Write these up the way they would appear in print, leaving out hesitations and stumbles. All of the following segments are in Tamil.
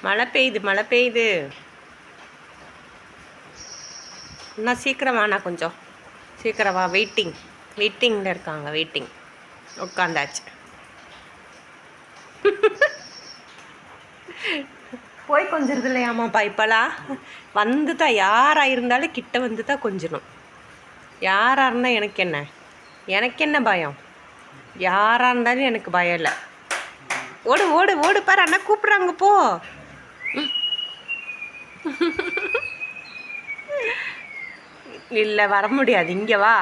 மழை பெய்யுது மழை பெய்யுது. இன்னும் சீக்கிரம் வாண்ணா, கொஞ்சம் சீக்கிரம் வா. வெயிட்டிங்கில் இருக்காங்க. வெயிட்டிங் உட்காந்தாச்சு. போய் கொஞ்சிருது இல்லையாமாப்பா இப்போலாம். வந்துட்டா யாராக இருந்தாலும் கிட்ட வந்து தான் கொஞ்சணும். யாராக இருந்தால் எனக்கு என்ன பயம்? யாராக இருந்தாலும் எனக்கு பயம் இல்லை. ஓடு ஓடு ஓடு, பாரு அண்ணா கூப்பிட்றாங்க, போ. இல்லை வர முடியாது. இங்கே வா,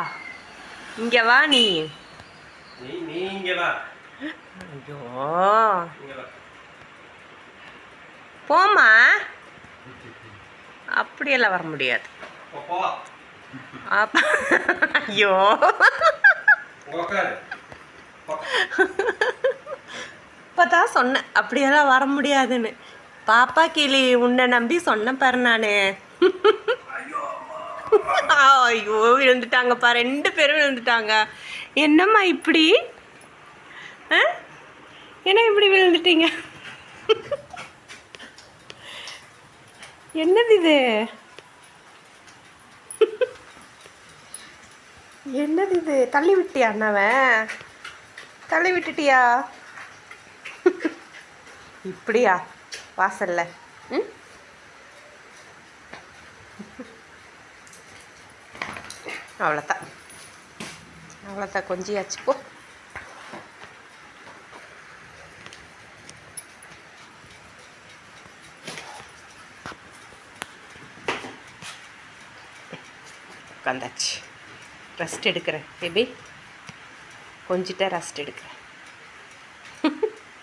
இங்கே வா. நீ ஐயோ போம்மா. அப்படியெல்லாம் வர முடியாது. ஐயோ இப்போதான் சொன்னேன் அப்படியெல்லாம் வர முடியாதுன்னு. பாப்பா கிளி உன்னை நம்பி சொன்னேன் பாரு நான். ஐயோ விழுந்துட்டாங்கப்பா, 2 பேரும் விழுந்துட்டாங்க. என்னம்மா இப்படி? என்ன இப்படி விழுந்துட்டீங்க? என்னது இது? என்னது இது? தள்ளி விட்டியா அண்ணாவை? தள்ளி விட்டுட்டியா? இப்படியா வாசல்ல? அவ்வளோதான் கொஞ்சியாச்சு, போ. உட்காந்தாச்சு. ரெஸ்ட் எடுக்கிறேன் பேபி, கொஞ்சிட்ட ரெஸ்ட் எடுக்கிறேன்.